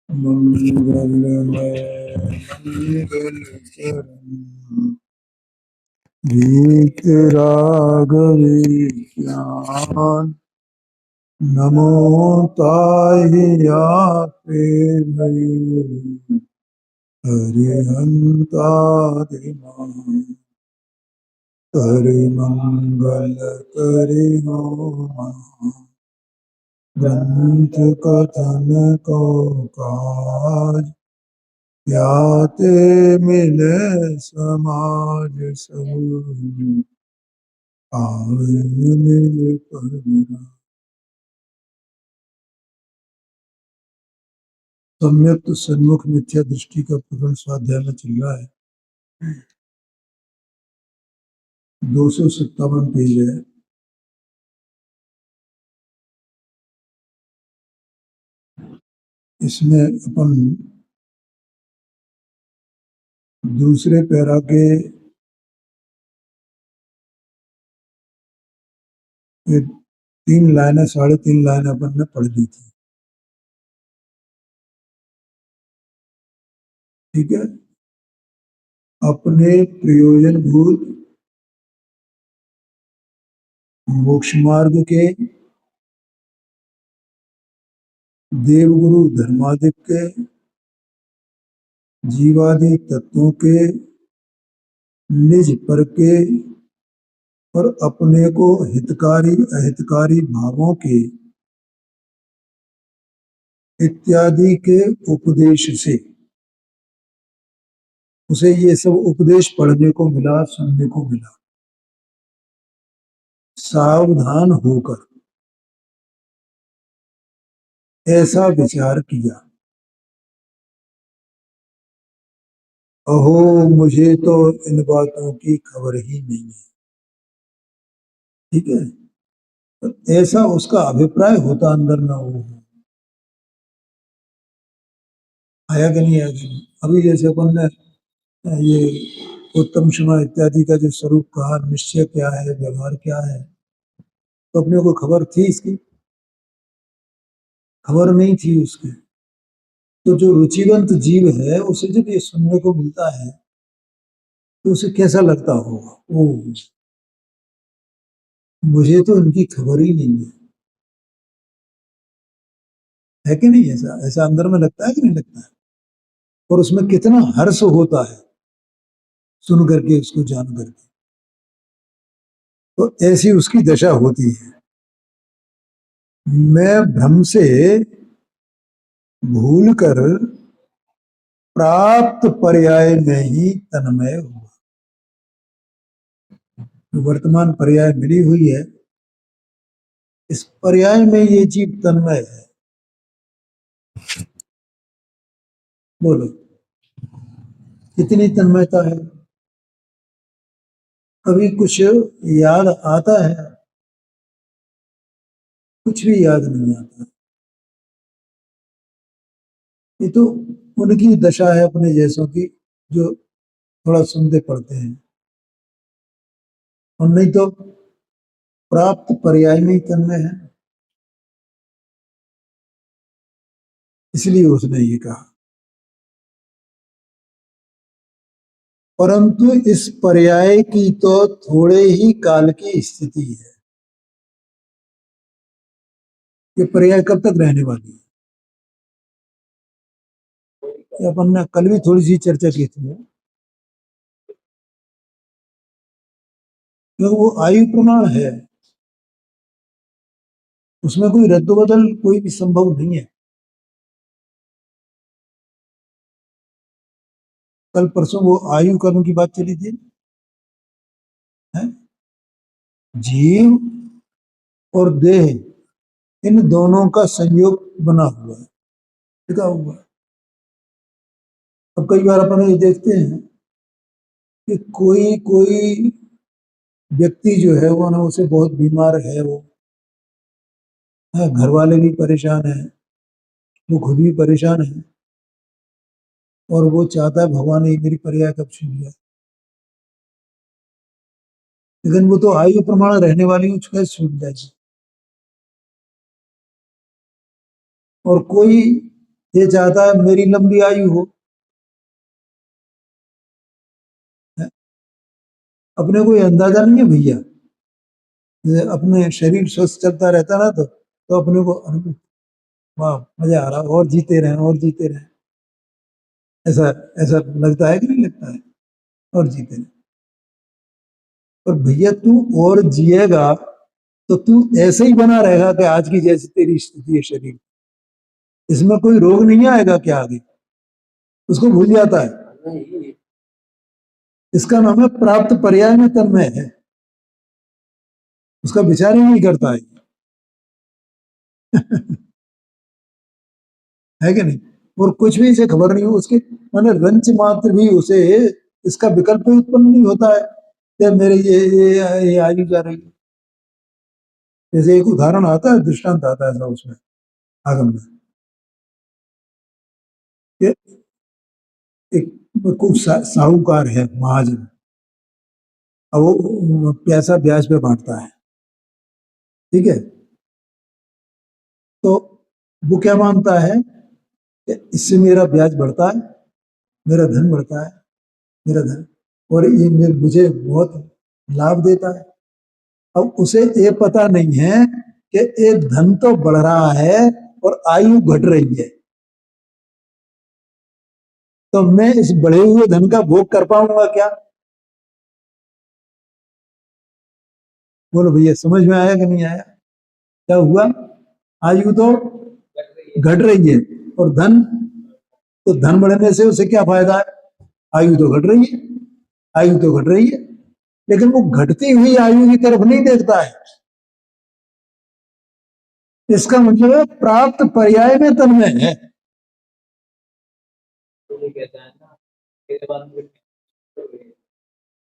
मंगलमय मंगल चरण गीत राघवेश्याम नमो ताहि आपे भई हरिहंतादिमां हरि मंगल करे हो ग्रंथ कथन को काज याते मिले समाज सब आनंद पर सम्यक सन्मुख मिथ्या दृष्टि का पूर्ण स्वाध्याय में चल रहा है। 257 पेज है। इसमें अपन दूसरे पैरा के 3 लाइनें 3.5 लाइनें अपन ने पढ़ ली थी। ठीक है। अपने प्रयोजनभूत मोक्ष मार्ग के देवगुरु धर्मादित्य के जीवादि तत्वों के निज पर के और अपने को हितकारी अहितकारी भावों के इत्यादि के उपदेश से उसे ये सब उपदेश पढ़ने को मिला, सुनने को मिला। सावधान होकर ऐसा विचार किया, अहो मुझे तो इन बातों की खबर ही नहीं है। ठीक है। तो ऐसा उसका अभिप्राय होता अंदर में वो आया कि नहीं आया कि नहीं। अभी जैसे अपन ने ये उत्तम क्षमा इत्यादि का जो स्वरूप कहा, निश्चय क्या है, व्यवहार क्या है, तो अपने को खबर थी इसकी? खबर नहीं थी उसके। तो जो रुचिवंत जीव है उसे जब ये सुनने को मिलता है तो उसे कैसा लगता होगा? ओ, मुझे तो इनकी खबर ही नहीं है कि नहीं? ऐसा ऐसा अंदर में लगता है कि नहीं लगता है? और उसमें कितना हर्ष होता है सुन करके, उसको जान करके। तो ऐसी उसकी दशा होती है। मैं भ्रम से भूल कर प्राप्त पर्याय में ही तन्मय हुआ। वर्तमान पर्याय मिली हुई है, इस पर्याय में ये जीव तन्मय है। बोलो कितनी तन्मयता है? कभी कुछ याद आता है? कुछ भी याद नहीं आता। ये तो उनकी दशा है अपने जैसों की, जो थोड़ा सुनते पढ़ते हैं। और नहीं तो प्राप्त पर्याय में ही तन्मय है। इसलिए उसने ये कहा, परंतु इस पर्याय की तो थोड़े ही काल की स्थिति है। ये पर्याय कब तक रहने वाली है? ये अपन ने कल भी थोड़ी सी चर्चा की थी। क्योंकि वो आयु प्रमाण है, उसमें कोई रद्द-बदल कोई भी संभव नहीं है। कल परसों वो आयु कर्म की बात चली थी, है? जीव और देह, इन दोनों का संयोग बना हुआ है, टिका हुआ है। अब कई बार अपन ये देखते हैं कि कोई कोई व्यक्ति जो है वो ना, उसे बहुत बीमार है, वो है, घर वाले भी परेशान है, वो खुद भी परेशान है, और वो चाहता है भगवान ये मेरी पर्याय कब छूट जाए। लेकिन वो तो आयु प्रमाण रहने वाली, कैसे छूट जाएगी? और कोई ये चाहता है मेरी लंबी आयु हो। अपने को ये अंदाजा नहीं है भैया, अपने शरीर स्वस्थ चलता रहता ना तो अपने को वाह मजा आ रहा, और जीते रहे और जीते रहे, ऐसा ऐसा लगता है कि नहीं लगता है, और जीते रहे। पर भैया तू और जिएगा तो तू ऐसे ही बना रहेगा कि आज की जैसी तेरी स्थिति है शरीर, इसमें कोई रोग नहीं आएगा क्या आगे, उसको भूल जाता है। इसका नाम है प्राप्त पर्याय में तन्मय है, उसका विचार ही नहीं करता है। है कि नहीं? और कुछ भी इसे खबर नहीं हो उसके, माने रंच मात्र भी उसे इसका विकल्प उत्पन्न नहीं होता है कि मेरे ये आयु जा रही है। जैसे एक उदाहरण आता है, दृष्टांत आता है ऐसा उसमें आगम में, एक खूब साहूकार है महाजन, अब वो पैसा ब्याज पे बांटता है, ठीक है, तो वो क्या मानता है कि इससे मेरा ब्याज बढ़ता है, मेरा धन बढ़ता है, मेरा धन, और ये मुझे बहुत लाभ देता है। अब उसे ये पता नहीं है कि ये धन तो बढ़ रहा है और आयु घट रही है, तो मैं इस बढ़े हुए धन का भोग कर पाऊंगा क्या? बोलो भैया, समझ में आया कि नहीं आया? क्या हुआ? आयु तो घट रही है, और धन, तो धन बढ़ने से उसे क्या फायदा है? आयु तो घट रही है, आयु तो घट रही है, लेकिन वो घटती हुई आयु की तरफ नहीं देखता है। इसका मतलब है प्राप्त पर्याय में तन्मय है।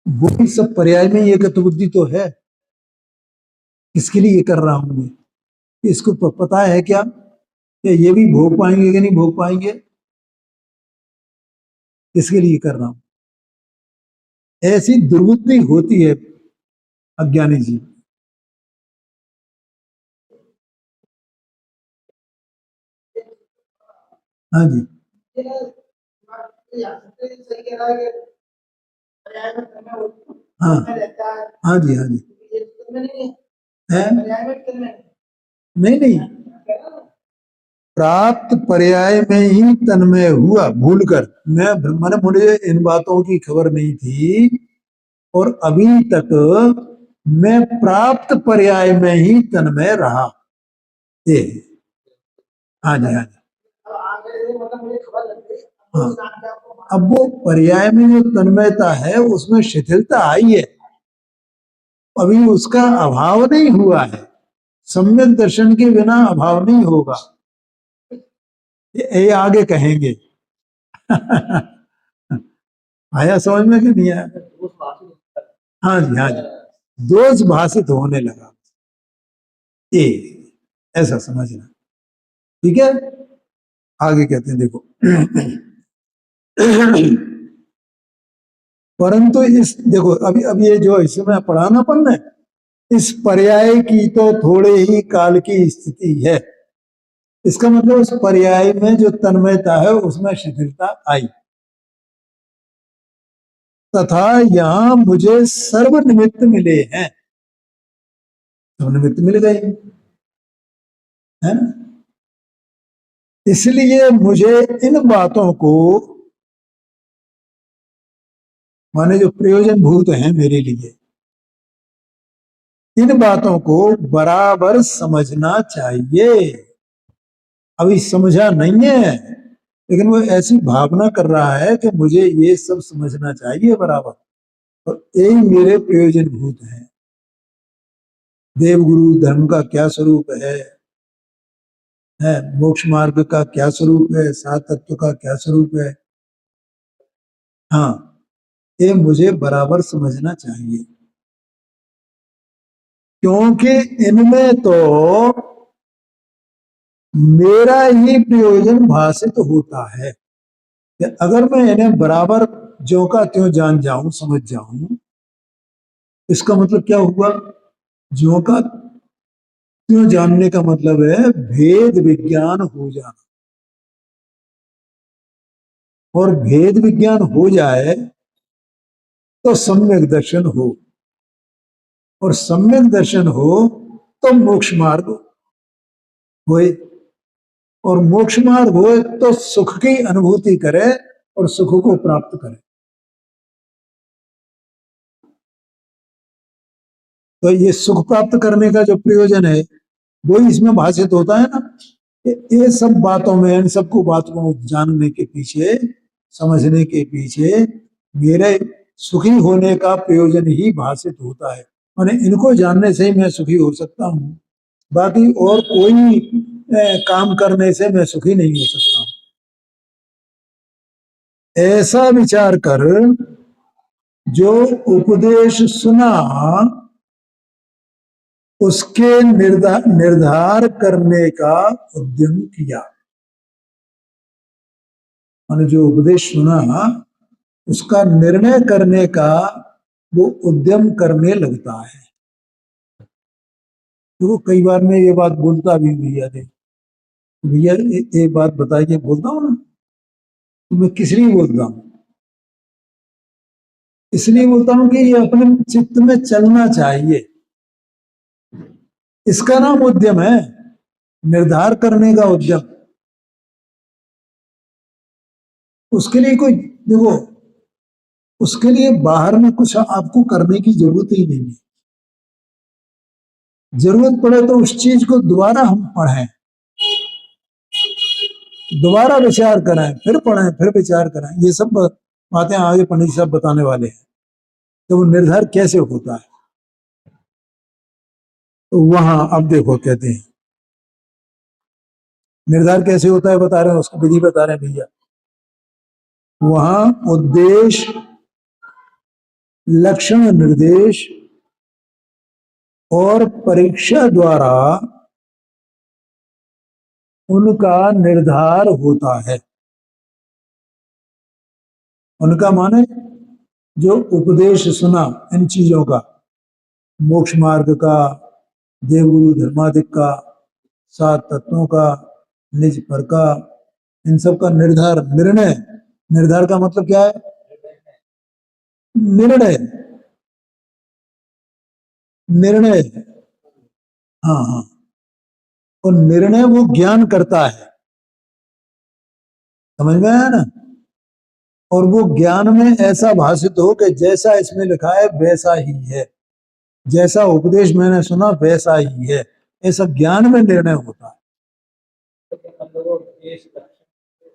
वही सब पर्याय में ये बुद्धि तो है, किसके लिए ये कर रहा हूं मैं, इसको पता है क्या कि ये भी भोग पाएंगे कि नहीं भोग पाएंगे, इसके लिए कर रहा हूं। ऐसी दुर्बुद्धि होती है अज्ञानी जीव। हाँ जी, हाँ हाँ जी, हाँ जी, है नहीं नहीं, प्राप्त पर्याय में ही तन्मय हुआ, भूलकर। मैंने मुझे इन बातों की खबर नहीं थी, और अभी तक मैं प्राप्त पर्याय में ही तन्मय रहा। ये हाँ जी, हाँ जी, हाँ। अब वो पर्याय में जो तन्मयता है उसमें शिथिलता आई है, अभी उसका अभाव नहीं हुआ है। सम्यक दर्शन के बिना अभाव नहीं होगा, ये आगे कहेंगे। आया समझ में कि नहीं आया? हाँ जी, हाँ जी, दोष भाषित होने लगा, ये ऐसा समझना, ठीक है। आगे कहते हैं देखो, परंतु इस देखो अभी अभी ये जो इसमें पढ़ाना पड़ना है, इस पर्याय की तो थोड़े ही काल की स्थिति है, इसका मतलब उस पर्याय में जो तन्मयता है उसमें शिथिलता आई, तथा यहां मुझे सर्व निमित्त मिले हैं, सर्व निमित्त मिल गए हैं, इसलिए मुझे इन बातों को, माने जो प्रयोजन भूत हैं मेरे लिए, इन बातों को बराबर समझना चाहिए। अभी समझा नहीं है, लेकिन वो ऐसी भावना कर रहा है कि मुझे ये सब समझना चाहिए बराबर, और यही मेरे प्रयोजन भूत हैं। देवगुरु धर्म का क्या स्वरूप है, मोक्ष मार्ग का क्या स्वरूप है, सात तत्व का क्या स्वरूप है, हाँ, ये मुझे बराबर समझना चाहिए, क्योंकि इनमें तो मेरा ही प्रयोजन भाषित होता है। कि अगर मैं इन्हें बराबर ज्यों का त्यों जान जाऊं, समझ जाऊं, इसका मतलब क्या हुआ, ज्यों का क्यों जानने का मतलब है भेद विज्ञान हो जाना, और भेद विज्ञान हो जाए तो सम्यक दर्शन हो, और सम्यक दर्शन हो तो मोक्ष मार्ग होए, और मोक्ष मार्ग होए तो सुख की अनुभूति करे और सुख को प्राप्त करे। तो ये सुख प्राप्त करने का जो प्रयोजन है वो इसमें भाषित होता है ना। ये सब बातों में, इन सबको बातों को जानने के पीछे, समझने के पीछे मेरे सुखी होने का प्रयोजन ही भाषित होता है। मैंने इनको जानने से ही मैं सुखी हो सकता हूँ, बाकी और कोई काम करने से मैं सुखी नहीं हो सकता हूँ। ऐसा विचार कर जो उपदेश सुना उसके निर्धार करने का उद्यम किया। मैंने जो उपदेश सुना उसका निर्णय करने का वो उद्यम करने लगता है। तो कई बार मैं ये बात बोलता भी भैया ने, भैया एक बात बताइए, बोलता हूँ ना, तो मैं किस लिए बोलता हूँ? इसलिए बोलता हूँ कि ये अपने चित्त में चलना चाहिए। इसका नाम उद्यम है, निर्धार करने का उद्यम। उसके लिए कोई, देखो, उसके लिए बाहर में कुछ आपको करने की जरूरत ही नहीं है। जरूरत पड़े तो उस चीज को दोबारा हम पढ़ें, दोबारा विचार करें, फिर पढ़ें, फिर विचार करें। ये सब बातें आगे पंडित साहब बताने वाले हैं। तो वो निर्धार कैसे होता है, तो वहां अब देखो कहते हैं निर्धार कैसे होता है, बता रहे हैं, उसको विधि बता रहे हैं भैया। वहां उद्देश्य, लक्षण निर्देश और परीक्षा द्वारा उनका निर्धार होता है। उनका माने जो उपदेश सुना इन चीजों का, मोक्ष मार्ग का, देवगुरु धर्मादिक का, सात तत्वों का, निज पर का, इन सब का निर्धार, निर्णय, निर्धार का मतलब क्या है? निर्णय, निर्णय, हाँ हाँ। और निर्णय वो ज्ञान करता है, समझ में आया ना? और वो ज्ञान में ऐसा भाषित हो कि जैसा इसमें लिखा है वैसा ही है, जैसा उपदेश मैंने सुना वैसा ही है, ऐसा ज्ञान में निर्णय होता है।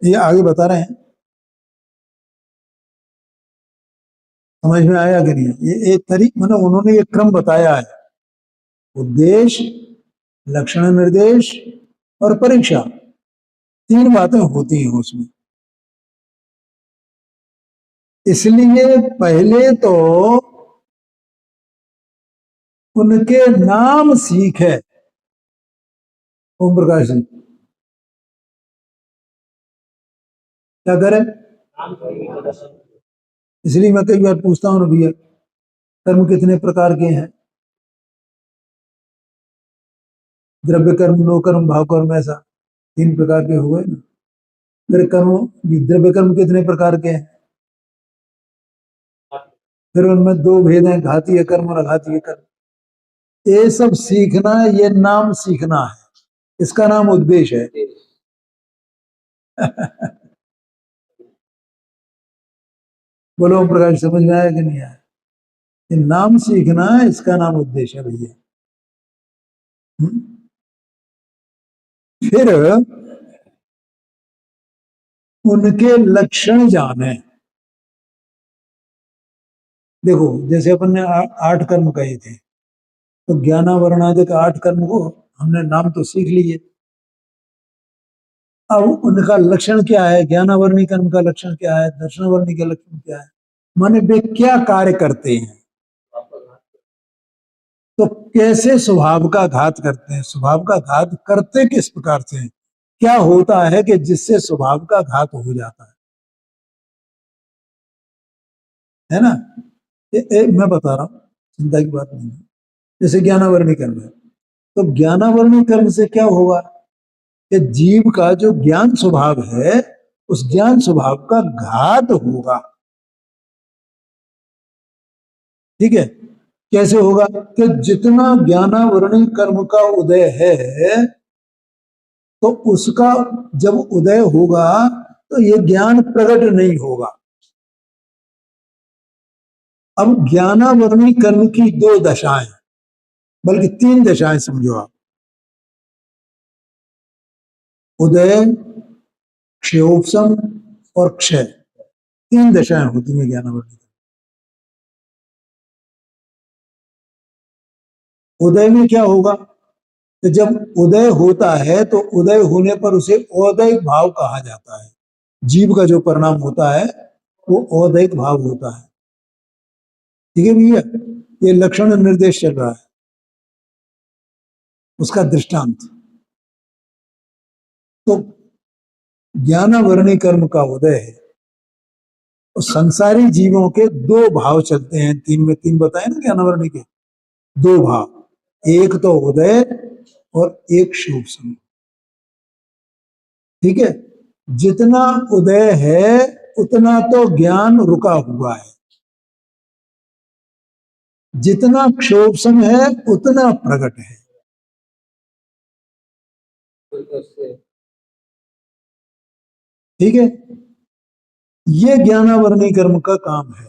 ये आगे बता रहे हैं, समझ में आया कि नहीं? ये एक तरीका, मतलब उन्होंने एक क्रम बताया है, उद्देश्य, लक्षण निर्देश और परीक्षा, तीन बातें होती हैं उसमें। इसलिए पहले तो उनके नाम सीखे ओम प्रकाश जी, क्या करें? इसलिए मैं कई बार पूछता हूँ ना भैया, कर्म कितने प्रकार के हैं? द्रव्य कर्म, नो कर्म, भाव कर्म, ऐसा तीन प्रकार के हो गए ना। फिर कर्म, द्रव्य कर्म कितने प्रकार के हैं? फिर उनमें दो भेद हैं, घातीय कर्म और अघातीय कर्म। ये सब सीखना, ये नाम सीखना है, इसका नाम उद्देश्य है। बोलो ओम प्रकाश, समझ में आया कि नहीं आया? ये नाम सीखना, इसका नाम उद्देश्य है भैया। फिर उनके लक्षण जाने। देखो, जैसे अपन ने आठ कर्म कहे थे, तो ज्ञानावरणादिक आठ कर्म को हमने नाम तो सीख लिए। अब उनका लक्षण क्या है? ज्ञानावरणी कर्म का लक्षण क्या है? दर्शनावरणी का लक्षण क्या है? माने वे क्या कार्य करते हैं, तो कैसे स्वभाव का घात करते हैं, स्वभाव का घात करते किस प्रकार से हैं? क्या होता है कि जिससे स्वभाव का घात हो जाता है ना? मैं बता रहा हूं, चिंता की बात नहीं है। जैसे ज्ञानावरणी कर्म है, तो ज्ञानावरणी कर्म से क्या होगा कि जीव का जो ज्ञान स्वभाव है उस ज्ञान स्वभाव का घात होगा। ठीक है, कैसे होगा कि जितना ज्ञानावरणी कर्म का उदय है तो उसका जब उदय होगा तो ये ज्ञान प्रकट नहीं होगा। अब ज्ञानावरणी कर्म की दो दशाएं, बल्कि तीन दशाएं समझो आप। उदय, क्षयोपम और क्षय, तीन दशाएं होती हैं ज्ञानावरणी। उदय में क्या होगा कि जब उदय होता है तो उदय होने पर उसे औदैक भाव कहा जाता है। जीव का जो परिणाम होता है वो औदैक भाव होता है। ठीक है भैया, ये लक्षण निर्देश चल रहा है, उसका दृष्टांत। तो ज्ञानावरणी कर्म का उदय है, तो संसारी जीवों के दो भाव चलते हैं, तीन में तीन बताए ना ज्ञानावरणी के दो भाव, एक तो उदय और एक शुभ समय। ठीक है, जितना उदय है उतना तो ज्ञान रुका हुआ है, जितना क्षोभ समय है उतना प्रकट है। ठीक है, ये ज्ञानावरणी कर्म का काम है।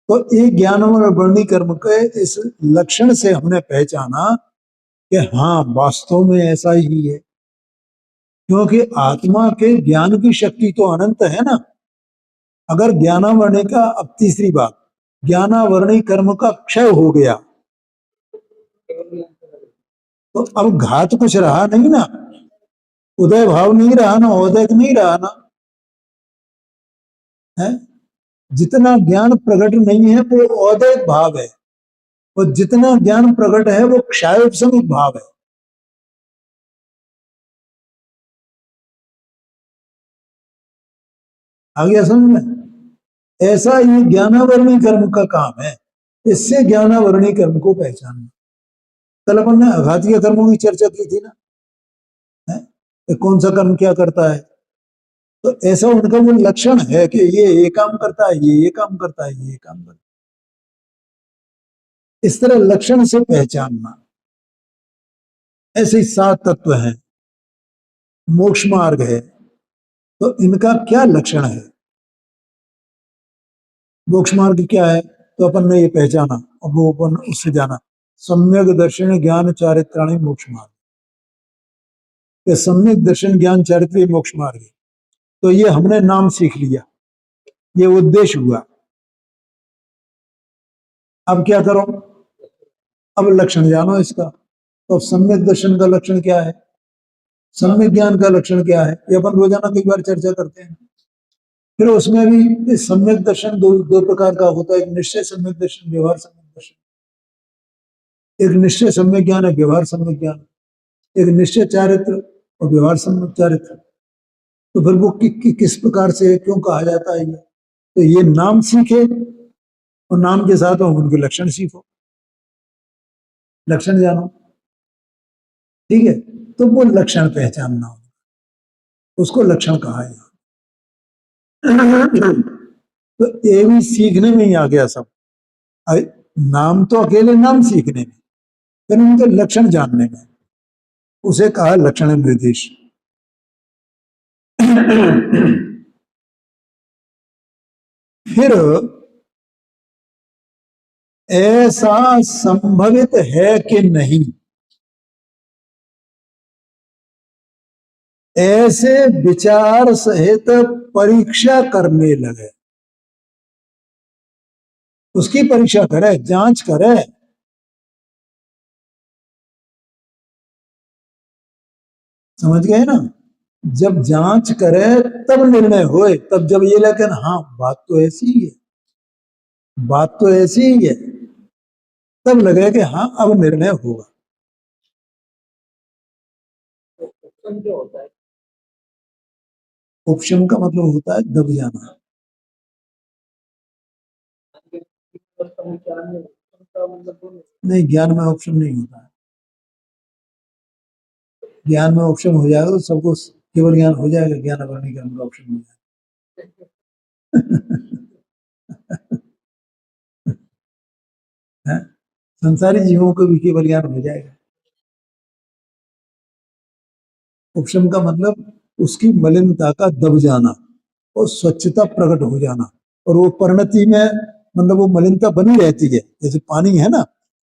तो एक ज्ञानावरणी कर्म के इस लक्षण से हमने पहचाना कि हाँ वास्तव में ऐसा ही है, क्योंकि आत्मा के ज्ञान की शक्ति तो अनंत है ना। अगर ज्ञानावरणी का, अब तीसरी बात, ज्ञानावरणी कर्म का क्षय हो गया तो अब घात कुछ रहा नहीं ना, उदय भाव नहीं रहा ना, औदय नहीं रहा ना, है। जितना ज्ञान प्रकट नहीं है वो औदय भाव है, और जितना ज्ञान प्रकट है वो क्षयोपशमिक भाव है। आ गया समझ में? ऐसा ये ज्ञानावरणी कर्म का काम है, इससे ज्ञानावरणी कर्म को पहचानना। कल अपन ने आघातीय कर्मों की चर्चा की थी ना, है? कि कौन सा कर्म क्या करता है। तो ऐसा उनका वो लक्षण है कि ये काम करता है, ये काम करता है, ये काम करता है। इस तरह लक्षण से पहचानना। ऐसे ही सात तत्व हैं, मोक्ष मार्ग है, तो इनका क्या लक्षण है, मोक्ष मार्ग क्या है, तो अपन ने ये पहचाना और वो अपन उससे जाना। सम्यक दर्शन ज्ञान चारित्राणी मोक्ष मार्ग, ये सम्यक दर्शन ज्ञान चारित्र मोक्ष मार्ग है। तो ये हमने नाम सीख लिया, ये उद्देश्य हुआ। अब क्या करो, अब लक्षण जानो इसका। तो सम्यक दर्शन का लक्षण क्या है, सम्यक ज्ञान का लक्षण क्या है, ये अपन रोजाना कई बार चर्चा करते हैं। फिर उसमें भी सम्यक दर्शन दो दो प्रकार का होता है, एक निश्चय सम्यक दर्शन, व्यवहार सम्यक दर्शन। एक निश्चय सम्यक ज्ञान है, व्यवहार सम्यक ज्ञान। एक निश्चय चारित्र और व्यवहार सम्यक चारित्र। तो फिर वो किस प्रकार से क्यों कहा जाता है ये, तो ये नाम सीखे और नाम के साथ उनके लक्षण सीखो, लक्षण जानो। ठीक है, तो वो लक्षण पहचानना हो, उसको लक्षण कहा है। तो ये भी सीखने में ही आ गया सब। नाम तो अकेले नाम सीखने में, फिर उनके लक्षण जानने में, उसे कहा लक्षण निर्देश। फिर ऐसा संभवित है कि नहीं, ऐसे विचार सहित परीक्षा करने लगे। उसकी परीक्षा करे, जांच करे। समझ गए ना? जब जांच करे तब निर्णय होए, तब जब ये लगे हाँ बात तो ऐसी ही है, बात तो ऐसी ही है, तब लगे कि हाँ अब निर्णय होगा। उपशम का मतलब होता है दब जाना। नहीं, ज्ञान में ऑप्शन नहीं होता है। ज्ञान में ऑप्शन हो जाएगा तो सबको केवल ज्ञान हो जाएगा, ज्ञान अवरणी कर्म का ऑप्शन हो जाएगा। संसारी जीवों को भी केवल ज्ञान हो जाएगा। उपशम का मतलब उसकी मलिनता का दब जाना और स्वच्छता प्रकट हो जाना, और वो परिणति में मतलब वो मलिनता बनी रहती है। जैसे पानी है ना,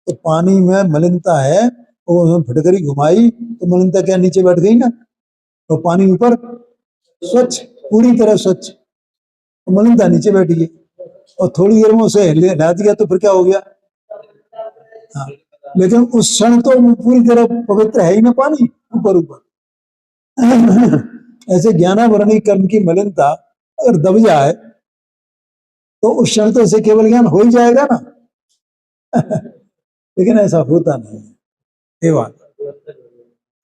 तो पानी में मलिनता है और उसमें फटकरी घुमाई तो मलिनता क्या नीचे बैठ गई ना, तो पानी ऊपर स्वच्छ, पूरी तरह स्वच्छ, तो मलिनता नीचे बैठ गई। और थोड़ी देर में उसे हिला दिया तो फिर क्या हो गया? हाँ, लेकिन उस क्षण तो पूरी तरह पवित्र है ही ना पानी, ऊपर ऊपर। ऐसे ज्ञानावरणी कर्म की मलिनता अगर दब जाए तो उस क्षण तो उसे केवल ज्ञान हो ही जाएगा ना। लेकिन ऐसा होता नहीं है, ये बात।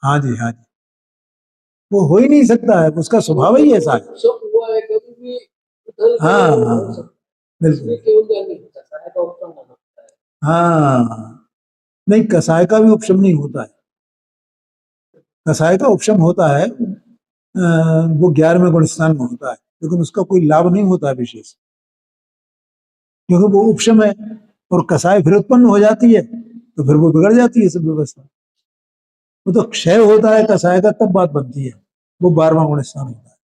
हाँ जी, हाँ जी, वो हो ही नहीं सकता है, उसका स्वभाव ही ऐसा है। हाँ हाँ, बिल्कुल। हाँ, नहीं, कसाय का भी उपशम नहीं होता है। कसाय का उपशम होता है, वो 11वें गुण स्थान में होता है, लेकिन उसका कोई लाभ नहीं होता है विशेष, क्योंकि वो उपशम है। और कसाय फिर उत्पन्न हो जाती है तो फिर वो बिगड़ जाती है सब व्यवस्था। वो तो क्षय होता है कसाय का, तब बात बनती है, वो 12वां गुण स्थान होता है।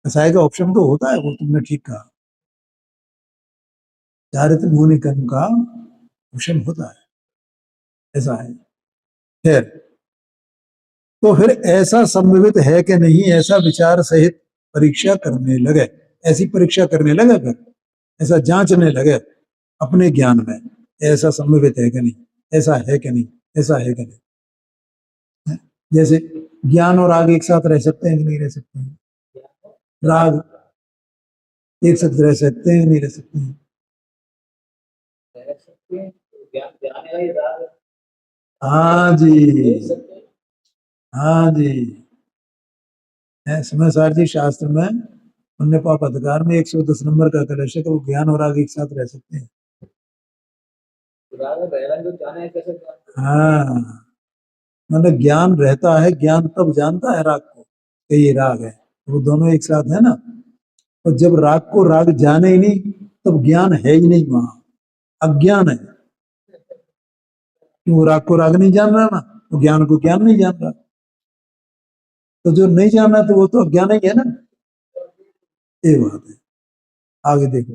कसाय का ऑप्शन तो होता है, वो तुमने ठीक कहा, चारित्र मुनि कर्म का ऑप्शन होता है, ऐसा है। खैर, तो फिर ऐसा संभवित है कि नहीं, ऐसा विचार सहित परीक्षा करने लगे, ऐसी परीक्षा करने लगे, फिर ऐसा जांचने लगे अपने ज्ञान में, ऐसा संभवित है कि नहीं, ऐसा है कि नहीं, ऐसा है कि नहीं। जैसे ज्ञान और राग एक साथ रह सकते हैं कि नहीं रह सकते हैं? राग एक साथ रह सकते हैं, नहीं रह सकते हैं? हाँ जी, हाँ जी, समय सार जी शास्त्र में पुण्य पाप अधिकार में 110 नंबर का कलश है, तो वो ज्ञान और राग एक साथ रह सकते हैं। हाँ, मतलब ज्ञान रहता है, ज्ञान तब जानता है राग को कि ये राग है, वो दोनों एक साथ है ना। और जब राग को राग जाने ही नहीं, तब ज्ञान है ही नहीं वहां, अज्ञान है। वो राग को राग नहीं जान रहा ना, तो ज्ञान को ज्ञान नहीं जान रहा, तो जो नहीं जाना तो वो तो अज्ञान ही है ना, ये बात है। आगे देखो।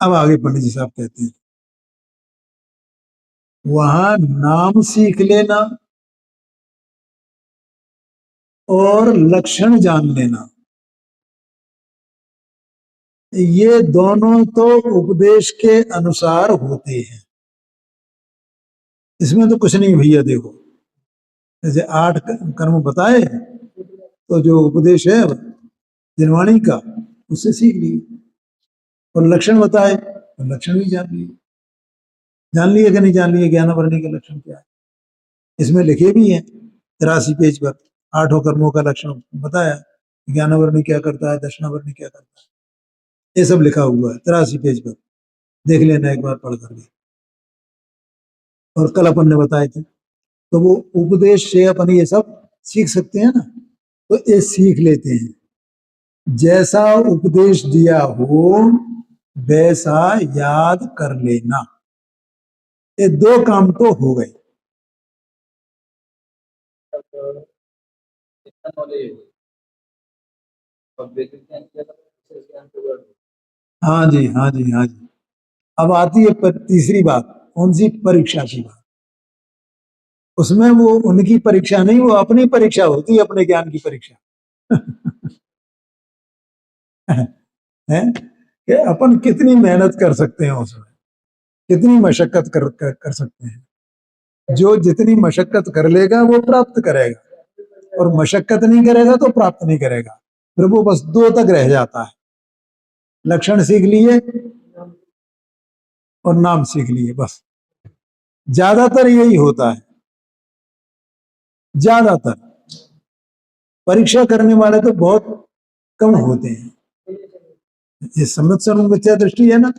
अब आगे पंडित जी साहब कहते हैं, वहां नाम सीख लेना और लक्षण जान लेना, ये दोनों तो उपदेश के अनुसार होते हैं, इसमें तो कुछ नहीं भैया। देखो, जैसे 8 कर्म बताए, तो जो उपदेश है जिनवाणी का, उससे सीख लिए। और लक्षण बताए तो लक्षण भी जान लिए। जान लिए कि नहीं जान लिए ज्ञानावरणी के लक्षण क्या है? इसमें लिखे भी हैं 83 पेज पर, 8 कर्मों का लक्षण बताया, ज्ञानावरणी क्या करता है, दक्षिणावरणी क्या करता है, ये सब लिखा हुआ है 83 पेज पर, देख लेना एक बार पढ़ करके। और कल अपन ने बताए थे, तो वो उपदेश से अपन ये सब सीख सकते हैं ना, तो ये सीख लेते हैं। जैसा उपदेश दिया हो वैसा याद कर लेना, ये 2 काम तो हो गए। हाँ जी, हाँ जी, हाँ जी। अब आती है तीसरी बात, कौन सी? परीक्षा की बात। उसमें वो उनकी परीक्षा नहीं, वो अपनी परीक्षा होती है, अपने ज्ञान की परीक्षा। है कि अपन कितनी मेहनत कर सकते हैं उसमें, कितनी मशक्कत कर सकते हैं। जो जितनी मशक्कत कर लेगा वो प्राप्त करेगा, और मशक्कत नहीं करेगा तो प्राप्त नहीं करेगा। फिर वो बस 2 तक रह जाता है, लक्षण सीख लिए और नाम सीख लिए, बस। ज्यादातर यही होता है, ज्यादातर। परीक्षा करने वाले तो बहुत कम होते हैं। ये सम्यक स्वरूप मिथ्या दृष्टि है ना,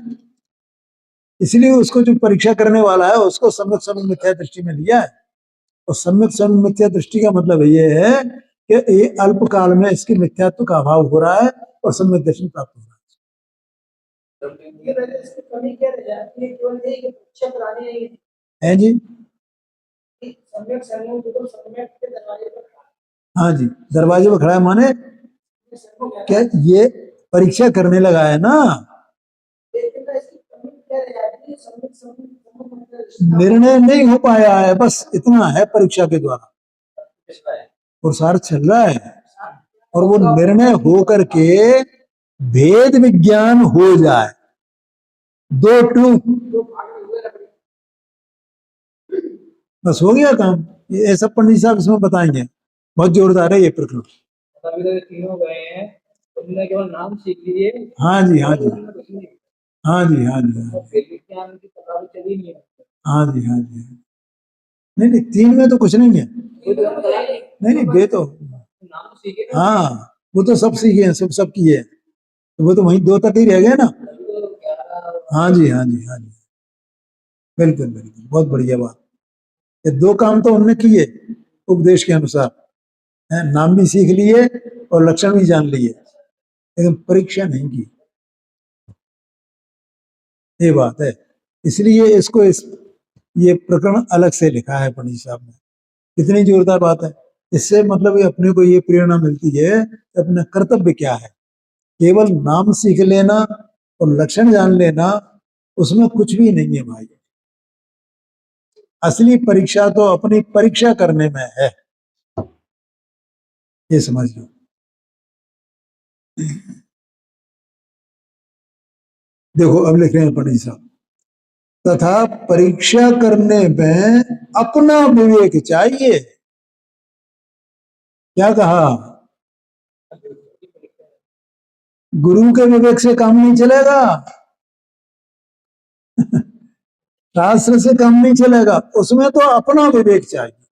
इसलिए उसको जो परीक्षा करने वाला है उसको सम्यक स्वरूप मिथ्या दृष्टि में लिया है। और सम्यक स्वरूप मिथ्या दृष्टि का मतलब ये है कि ये अल्प काल में इसके मिथ्यात्व का अभाव हो रहा है और सम्यक दर्शन प्राप्त हो रहा है जी। हाँ जी, दरवाजे पर खड़ा है माने क्या, ये परीक्षा करने लगा है ना, निर्णय नहीं हो पाया है, बस इतना है परीक्षा के द्वारा, पुरुषार्थ चल रहा है और वो निर्णय हो करके भेद विज्ञान हो जाए, दो टू बस हो गया काम। ये सब पंडित साहब इसमें बताएंगे, बहुत जोरदार है ये प्रकरण। अभी तो तीनों गए हैं, तुमने केवल नाम सीख लिए। हाँ जी, हाँ जी, हाँ जी, हाँ जी, विज्ञान की पता भी चली नहीं है। हाँ जी, हाँ जी, नहीं नहीं, तीन में तो कुछ नहीं है, नहीं नहीं, वे तो नाम सीखे, हाँ वो तो सब सीखे हैं, सब किए हैं, तो वो तो वहीं दो तक ही रह गए ना। हाँ जी, हाँ जी, हाँ जी, बिल्कुल बिल्कुल, बहुत बढ़िया बात। ये दो काम तो हमने किए उपदेश के अनुसार, है नाम भी सीख लिए और लक्षण भी जान लिए, लेकिन परीक्षा नहीं की, ये बात है। इसलिए इसको ये प्रकरण अलग से लिखा है पंडित साहब ने, कितनी जोरदार बात है। इससे मतलब ये अपने को ये प्रेरणा मिलती है कि अपना कर्तव्य क्या है, केवल नाम सीख लेना और लक्षण जान लेना उसमें कुछ भी नहीं है भाई, असली परीक्षा तो अपनी परीक्षा करने में है, ये समझ लो। देखो अब लिख रहे हैं पंडित साहब, तथा परीक्षा करने में अपना विवेक चाहिए। क्या कहा, गुरु के विवेक से काम नहीं चलेगा, शास्त्र से काम नहीं चलेगा, उसमें तो अपना विवेक चाहिए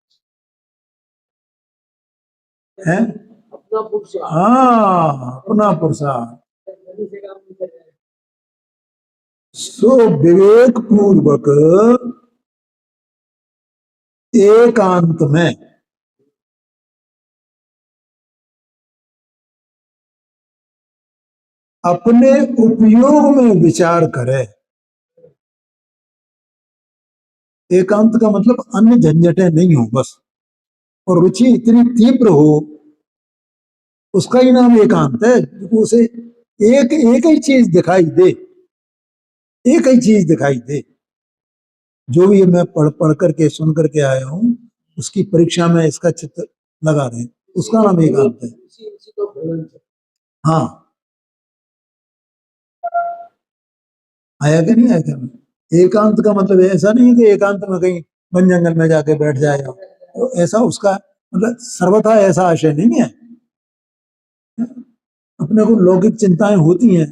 है। हाँ, अपना पुरुषार्थ, सो विवेक पूर्वक एकांत में अपने उपयोग में विचार करे। एकांत का मतलब अन्य झंझटें नहीं हो बस, और रुचि इतनी तीव्र हो, उसका ही नाम एकांत है। उसे एक एक ही चीज दिखाई दे, एक ही चीज दिखाई दे, जो भी मैं पढ़ करके सुन करके आया हूं उसकी परीक्षा में इसका चित्र लगा रहे, उसका नाम एकांत है। हाँ, आया कि नहीं आया? एकांत का मतलब ऐसा नहीं है कि एकांत में कहीं वन जंगल में जाके बैठ जाएगा, तो ऐसा उसका मतलब सर्वथा ऐसा आशय नहीं है। अपने को लौकिक चिंताएं होती हैं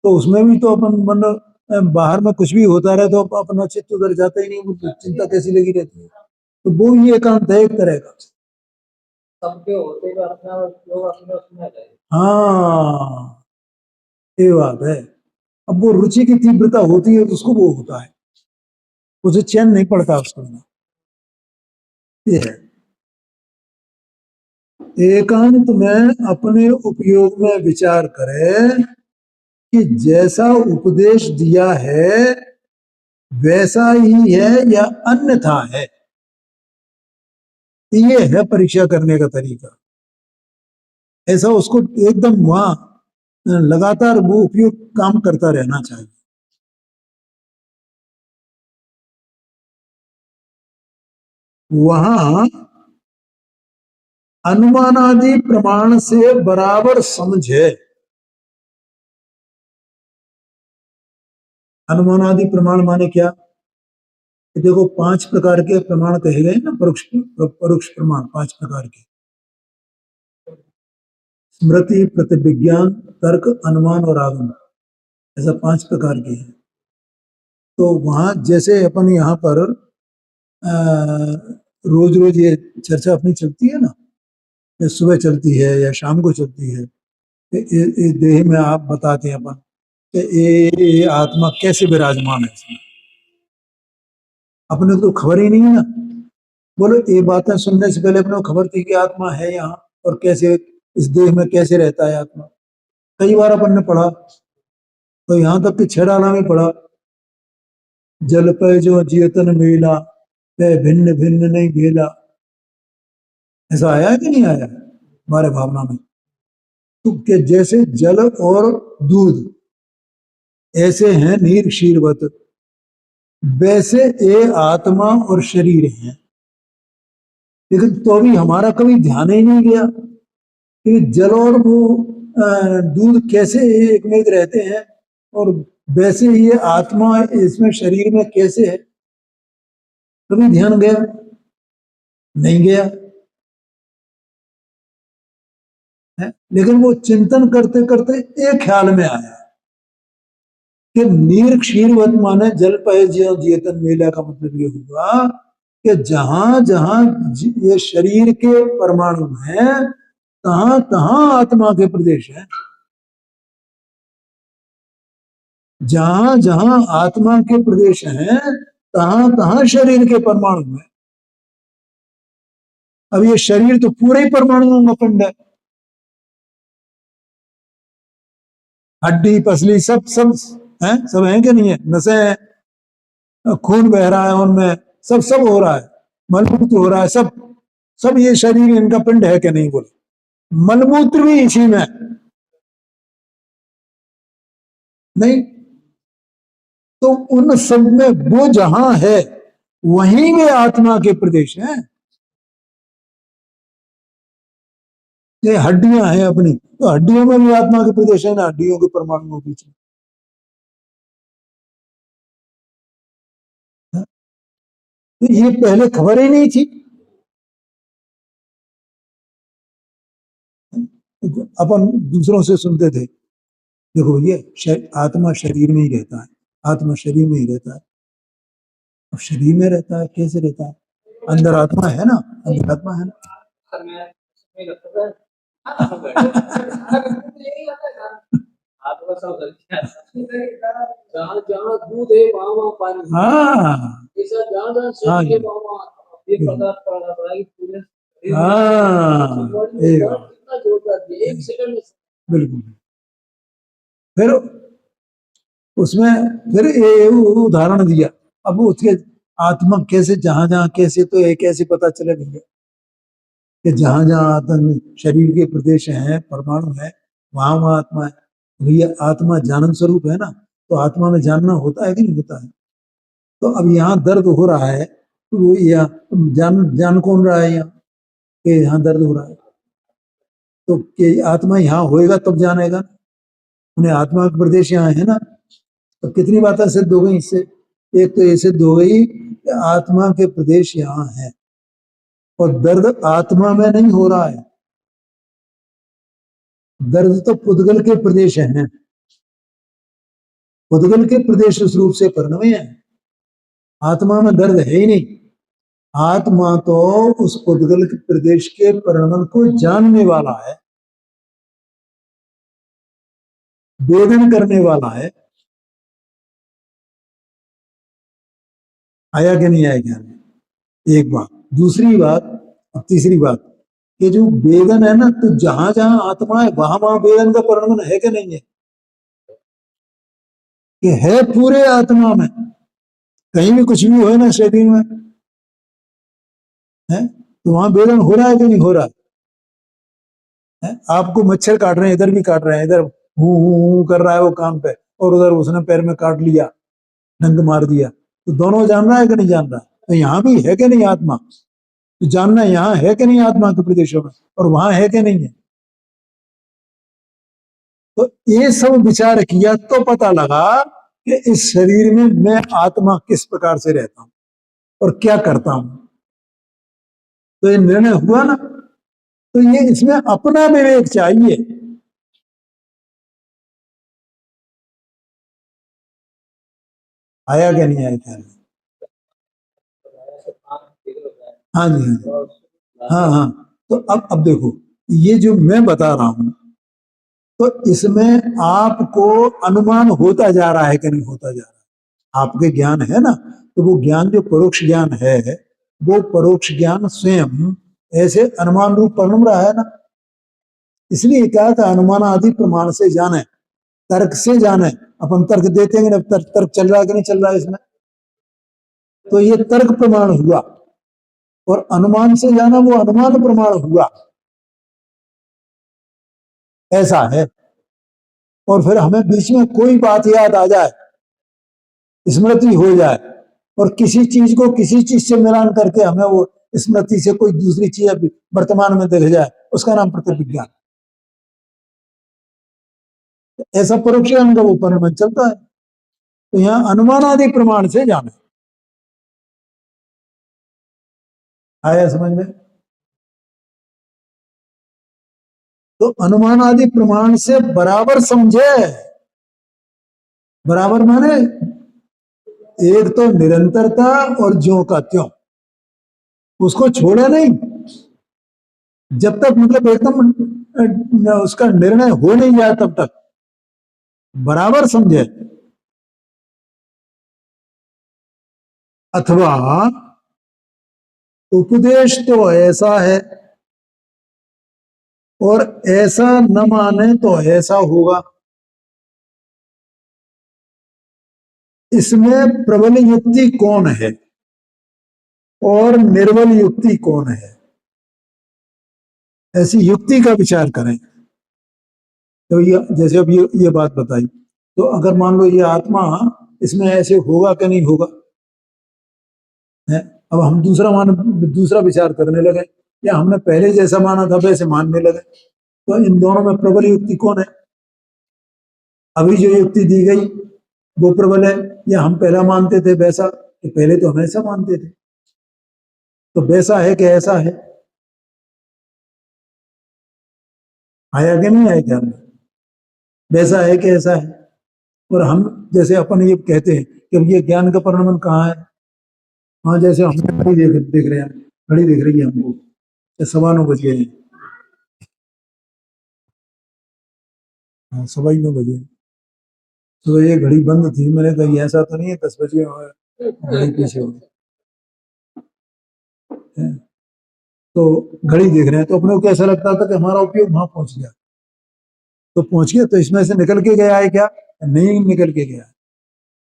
तो उसमें भी तो अपन मतलब बाहर में कुछ भी होता रहे तो अपना चित्त उधर जाता ही नहीं, वो चिंता कैसी लगी रहती है, तो वो ही एकांत है एक तरह का। सबके होते तो अपना लोग अपने उसमें आ जाए। हाँ, ये बात है। अब वो रुचि की तीव्रता होती है तो उसको वो होता है, उसे चैन नहीं पड़ता उसको, ये है। एकांत में अपने उपयोग में विचार करें कि जैसा उपदेश दिया है वैसा ही है या अन्यथा है, ये है परीक्षा करने का तरीका। ऐसा उसको एकदम वहां लगातार वो उपयोग काम करता रहना चाहिए। वहां अनुमानादि प्रमाण से बराबर समझे। अनुमानादि प्रमाण माने क्या, कि देखो 5 प्रकार के प्रमाण कहे गए ना, परोक्ष परोक्ष प्रमाण 5 प्रकार के, स्मृति, प्रतिविज्ञान, तर्क, अनुमान और आगम, ऐसा 5 प्रकार के हैं। तो वहां जैसे अपन यहाँ पर रोज रोज ये चर्चा अपनी चलती है ना, या सुबह चलती है या शाम को चलती है, देह में आप बताते हैं अपन कि ये आत्मा कैसे विराजमान है इसमें, अपने को तो खबर ही नहीं है ना। बोलो ये बातें सुनने से पहले अपने को खबर थी कि आत्मा है यहाँ और कैसे इस देह में कैसे रहता है आत्मा। कई बार अपन ने पढ़ा, तो यहाँ तक कि छेड़ाना में पढ़ा, जल पे जो चेतन मेला पे भिन्न भिन्न नहीं भेला। ऐसा आया है कि नहीं आया हमारे भावना में? तो कि जैसे जल और दूध ऐसे हैं नीर क्षीरवत, वैसे ये आत्मा और शरीर हैं। लेकिन तो भी हमारा कभी ध्यान ही नहीं गया कि जल और वो दूध कैसे एक में रहते हैं, और वैसे ये आत्मा इसमें शरीर में कैसे है। कभी ध्यान गया? नहीं गया है। लेकिन वो चिंतन करते करते एक ख्याल में आया कि नीर क्षीरवत माने जल पय ज्यों चेतन मेला का मतलब ये हुआ कि जहां जहां ये शरीर के परमाणु हैं, तहां तहां आत्मा के प्रदेश हैं। जहां जहां आत्मा के प्रदेश हैं, तहां तहां शरीर के परमाणु हैं। अब ये शरीर तो पूरे ही परमाणुओं का पिंड है, हड्डी पसली सब सब है, सब है कि नहीं है? नसें हैं, खून बह रहा है उनमें, सब सब हो रहा है, मलमूत्र हो रहा है, सब सब ये शरीर इनका पिंड है कि नहीं? बोलो मलमूत्र भी इसी में नहीं? तो उन सब में वो जहां है वहीं वे आत्मा के प्रदेश हैं। ये हड्डियां हैं अपनी, तो हड्डियों में भी आत्मा के प्रदेश है ना, हड्डियों के परमाणुओं के बीच में। तो ये पहले खबर ही नहीं थी। अपन दूसरों से सुनते थे, देखो भैया आत्मा शरीर में ही रहता है, आत्मा शरीर में ही रहता है। अब शरीर में रहता है, कैसे रहता है? अंदर आत्मा है ना, अंदर आत्मा है ना। सर मैं लगता है यही आता है आपका सब गलती है। जहाँ जहाँ दूध है वहाँ वहाँ पानी। हाँ ऐसा जहाँ जहाँ हाँ शरीर है जी, वहाँ वहाँ ये पदार्थ पड़ा पड़ा है कि पूरे शरीर में हाँ एक कितना जोरदार है, एक सेकंड में। बिल्कुल। फिर उसमें फिर ये उदाहरण दिया। अब उसके आत्मा कैसे जहां जहां कैसे, तो ये कैसे पता चले भैया कि जहां जहां आत्मा शरीर के प्रदेश हैं, परमाणु है, वहां वहां आत्मा है। भैया आत्मा जानन स्वरूप है ना, तो आत्मा में जानना होता है कि नहीं होता है? तो अब यहाँ दर्द हो रहा है, तो वो यहाँ जान जान कौन रहा है यहाँ कि यहाँ दर्द हो रहा है? तो कि आत्मा यहाँ होएगा तब जानेगा। उन्हें आत्मा का प्रदेश यहाँ है ना। तो कितनी बातें सिद्ध हो गई इससे? एक तो ये सिद्ध हो गई कि आत्मा के प्रदेश यहाँ है, और दर्द आत्मा में नहीं हो रहा है, दर्द तो पुद्गल के प्रदेश हैं, पुद्गल के प्रदेश उस रूप से परिणमे है। आत्मा में दर्द है ही नहीं। आत्मा तो उस पुद्गल के प्रदेश के परिणमन को जानने वाला है, वेदन करने वाला है। आया कि नहीं आया ज्ञान? एक बात। दूसरी बात, अब तीसरी बात, कि जो वेदन है ना, तो जहां जहां आत्मा है वहां वहां वेदन का परिणमन है कि नहीं है? कि है पूरे आत्मा में, कहीं भी कुछ भी हो ना शरीर में है, तो वहां वेदन हो रहा है कि नहीं हो रहा है? आपको मच्छर काट रहे हैं, इधर भी काट रहे हैं, इधर हूं कर रहा है वो कान पे, और उधर उसने पैर में काट लिया, डंक मार दिया, तो दोनों जान रहा है कि नहीं जान रहा? तो यहाँ भी है कि नहीं आत्मा? तो जानना यहाँ है कि नहीं आत्मा के प्रदेशों में, और वहां है कि नहीं है? तो ये सब विचार किया तो पता लगा कि इस शरीर में मैं आत्मा किस प्रकार से रहता हूं और क्या करता हूं। तो ये निर्णय हुआ ना। तो ये इसमें अपना विवेक चाहिए। आया क्या नहीं आया ख्याल? हाँ जी हाँ जी, हाँ हाँ। तो अब देखो, ये जो मैं बता रहा हूं, तो इसमें आपको अनुमान होता जा रहा है कि नहीं होता जा रहा है? आपके ज्ञान है ना, तो वो ज्ञान जो परोक्ष ज्ञान है, वो परोक्ष ज्ञान स्वयं ऐसे अनुमान रूप परिणम रहा है ना। इसलिए कहा था अनुमान आदि प्रमाण से जाने, तर्क से जाने। अपन तर्क देते हैं ना, तर्क चल रहा है कि नहीं चल रहा है इसमें, तो ये तर्क प्रमाण हुआ। और अनुमान से जाना वो अनुमान प्रमाण हुआ, ऐसा है। और फिर हमें बीच में कोई बात याद आ जाए, स्मृति हो जाए, और किसी चीज को किसी चीज से मिलान करके हमें वो स्मृति से कोई दूसरी चीज वर्तमान में दिख जाए, उसका नाम प्रतिविज्ञान। ऐसा परोक्ष ज्ञान का वो परिणाम चलता है। तो यहाँ अनुमान आदि प्रमाण से जाने, आया समझ में? तो अनुमान आदि प्रमाण से बराबर समझे। बराबर माने एक तो निरंतरता और ज्यों का त्यों, उसको छोड़े नहीं जब तक, मतलब एकदम उसका निर्णय हो नहीं जाए तब तक बराबर समझे। अथवा उपदेश तो ऐसा है और ऐसा न माने तो ऐसा होगा, इसमें प्रबल युक्ति कौन है और निर्बल युक्ति कौन है, ऐसी युक्ति का विचार करें। तो ये जैसे अब ये बात बताई, तो अगर मान लो ये आत्मा, इसमें ऐसे होगा कि नहीं होगा है। अब हम दूसरा विचार करने लगे, या हमने पहले जैसा माना था वैसे मानने लगे, तो इन दोनों में प्रबल युक्ति कौन है? अभी जो युक्ति दी गई वो प्रबल है, या हम पहला मानते थे वैसा, कि पहले तो हम ऐसा मानते थे, तो वैसा है कि ऐसा है? आया कि नहीं आया ध्यान में? वैसा है कि ऐसा है? और हम जैसे अपन ये कहते हैं कि अब ये ज्ञान का परिणाम कहाँ है? हाँ, जैसे हम घड़ी देख रहे हैं, घड़ी दिख रही है हमको, 9:15 बज गए हैं। हाँ, 9:15 बजे। तो ये घड़ी बंद थी, मैंने कहा ये ऐसा तो नहीं है 10 बजे घड़ी पीछे हो गई। तो घड़ी देख रहे हैं, तो अपने को कैसा लगता था कि हमारा उपयोग वहां पहुंच गया, तो पहुंच गया, तो इसमें से निकल के गया है क्या? नहीं निकल के गया।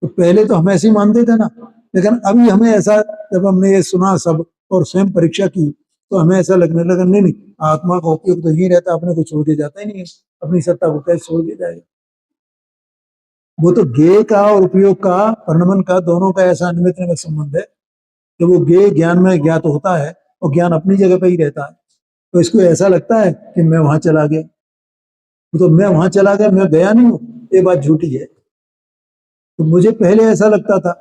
तो पहले तो हम ऐसे ही मानते थे ना, लेकिन अभी हमें ऐसा, जब हमने ये सुना सब और स्वयं परीक्षा की, तो हमें ऐसा लगने लगा नहीं नहीं, आत्मा का उपयोग तो यही रहता, अपने को छोड़ के जाता ही नहीं है, अपनी सत्ता को कैसे छोड़ के जाएगा? वो तो ज्ञेय का और उपयोग का, परिणमन का, दोनों का ऐसा निमित्त संबंध है कि वो ज्ञेय ज्ञान में ज्ञात होता है और ज्ञान अपनी जगह पे ही रहता है। तो इसको ऐसा लगता है कि मैं वहां चला गया, तो मैं वहां चला गया, मैं गया नहीं हूं, ये बात झूठी है। तो मुझे पहले ऐसा लगता था,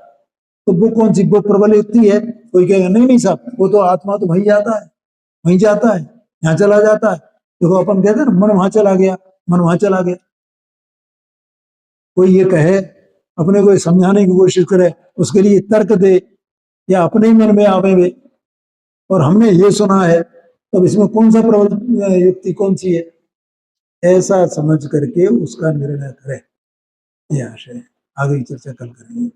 तो वो कौन सी वो प्रबल युक्ति है? कोई कहेगा नहीं नहीं साहब, वो तो आत्मा तो वहीं जाता है, वहीं जाता है, यहाँ चला जाता है। देखो अपन कहते हैं ना, मन वहां चला गया, मन वहां चला गया। कोई ये कहे, अपने को समझाने की कोशिश करे, उसके लिए तर्क दे, या अपने ही मन में आवे वे, और हमने ये सुना है, तब इसमें कौन सा प्रबल युक्ति कौन सी है, ऐसा समझ करके उसका निर्णय करें। ये आशय है। आगे की चर्चा कल करेंगे।